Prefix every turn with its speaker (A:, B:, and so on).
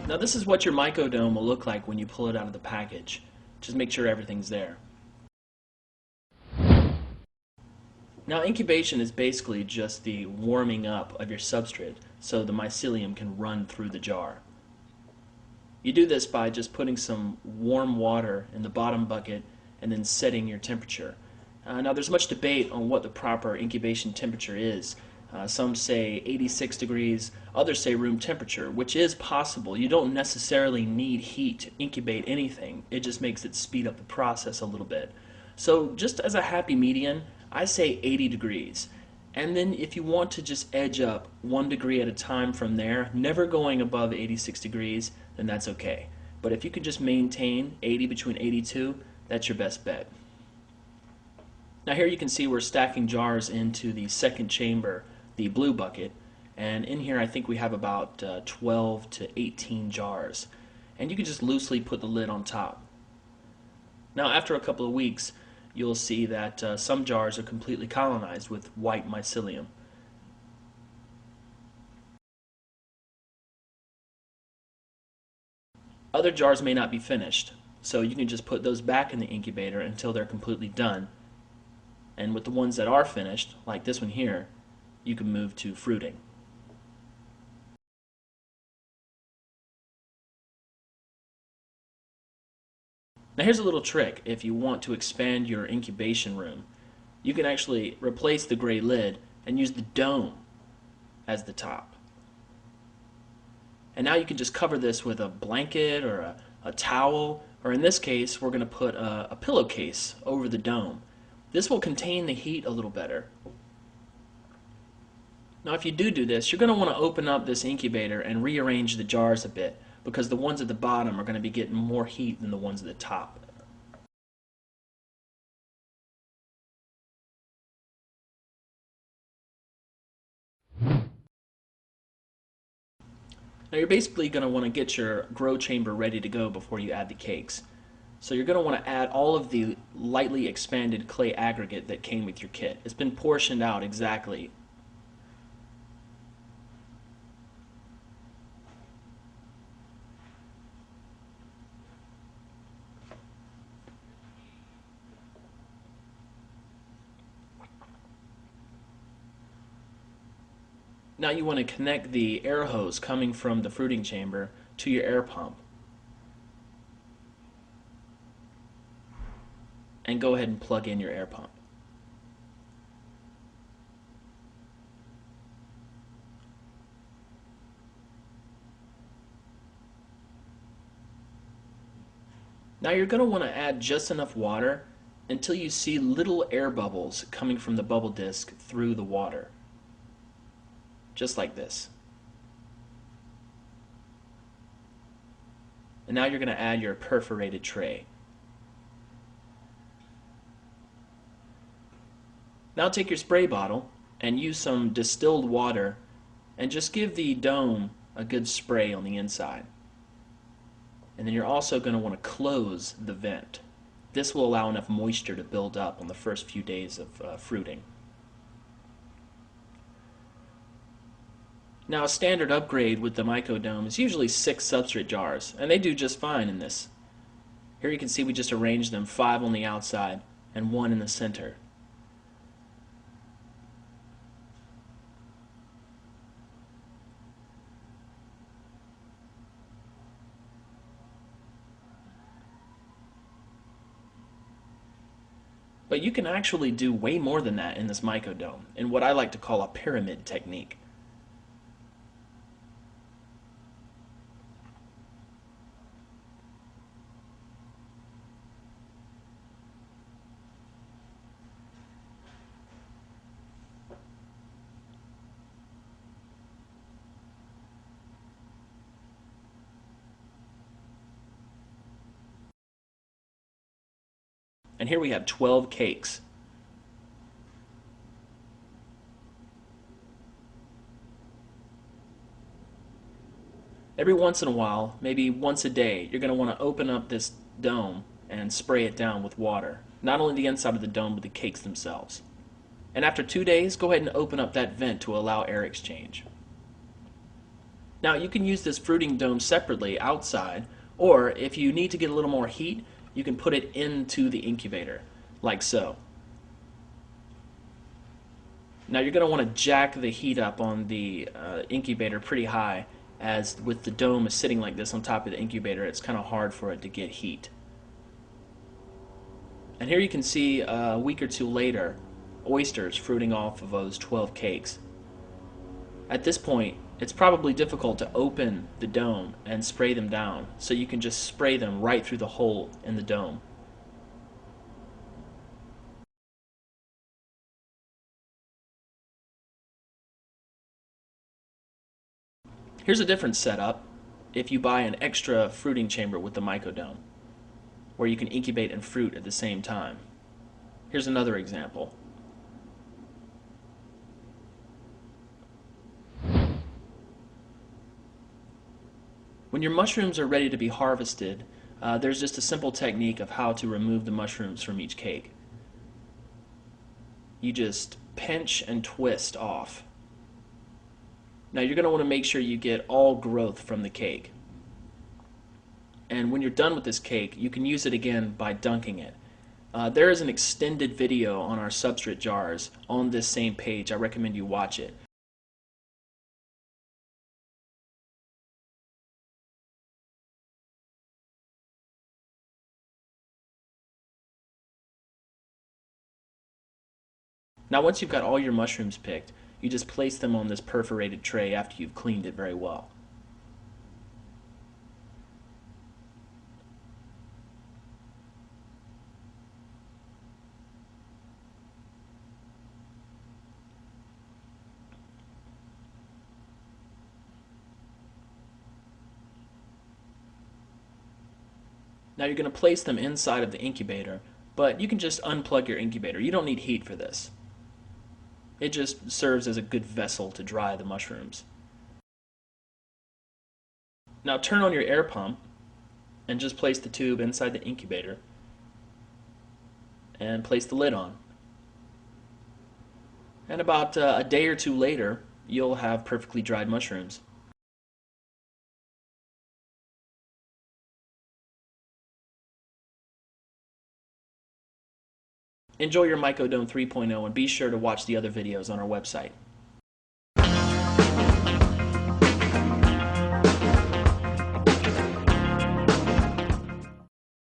A: Now this is what your Mycodome will look like when you pull it out of the package. Just make sure everything's there. Now incubation is basically just the warming up of your substrate so the mycelium can run through the jar. You do this by just putting some warm water in the bottom bucket and then setting your temperature. Now there's much debate on what the proper incubation temperature is. Some say 86 degrees, others say room temperature, which is possible. You don't necessarily need heat to incubate anything. It just makes it speed up the process a little bit. So just as a happy median, I say 80 degrees. And then if you want to just edge up 1 degree at a time from there, never going above 86 degrees, then that's okay. But if you can just maintain 80 between 82, that's your best bet. Now here you can see we're stacking jars into the second chamber, the blue bucket, and in here I think we have about 12 to 18 jars. And you can just loosely put the lid on top. Now after a couple of weeks, you'll see that some jars are completely colonized with white mycelium. Other jars may not be finished, so you can just put those back in the incubator until they're completely done. And with the ones that are finished, like this one here, you can move to fruiting. Now here's a little trick if you want to expand your incubation room. You can actually replace the gray lid and use the dome as the top. And now you can just cover this with a blanket or a towel, or in this case we're going to put a pillowcase over the dome. This will contain the heat a little better. Now if you do this, you're going to want to open up this incubator and rearrange the jars a bit, because the ones at the bottom are going to be getting more heat than the ones at the top. Now you're basically going to want to get your grow chamber ready to go before you add the cakes. So you're going to want to add all of the lightly expanded clay aggregate that came with your kit. It's been portioned out exactly. Now you want to connect the air hose coming from the fruiting chamber to your air pump. And go ahead and plug in your air pump. Now you're going to want to add just enough water until you see little air bubbles coming from the bubble disc through the water. Just like this. And now you're going to add your perforated tray. Now take your spray bottle and use some distilled water and just give the dome a good spray on the inside. And then you're also going to want to close the vent. This will allow enough moisture to build up on the first few days of fruiting. Now a standard upgrade with the Mycodome is usually 6 substrate jars, and they do just fine in this. Here you can see we just arranged them 5 on the outside and 1 in the center. But you can actually do way more than that in this Mycodome, in what I like to call a pyramid technique. And here we have 12 cakes. Every once in a while, maybe once a day, you're going to want to open up this dome and spray it down with water. Not only the inside of the dome, but the cakes themselves. And after 2 days, go ahead and open up that vent to allow air exchange. Now, you can use this fruiting dome separately outside, or if you need to get a little more heat, you can put it into the incubator, like so. Now, you're going to want to jack the heat up on the incubator pretty high, as with the dome is sitting like this on top of the incubator, it's kind of hard for it to get heat. And here you can see a week or two later, oysters fruiting off of those 12 cakes. At this point, it's probably difficult to open the dome and spray them down, so you can just spray them right through the hole in the dome. Here's a different setup if you buy an extra fruiting chamber with the Mycodome, where you can incubate and fruit at the same time. Here's another example. When your mushrooms are ready to be harvested, there's just a simple technique of how to remove the mushrooms from each cake. You just pinch and twist off. Now you're going to want to make sure you get all growth from the cake. And when you're done with this cake, you can use it again by dunking it. There is an extended video on our substrate jars on this same page. I recommend you watch it. Now once you've got all your mushrooms picked, you just place them on this perforated tray after you've cleaned it very well. Now you're going to place them inside of the incubator, but you can just unplug your incubator. You don't need heat for this. It just serves as a good vessel to dry the mushrooms. Now turn on your air pump and just place the tube inside the incubator and place the lid on. And about a day or two later, you'll have perfectly dried mushrooms. Enjoy your Mycodome 3.0 and be sure to watch the other videos on our website.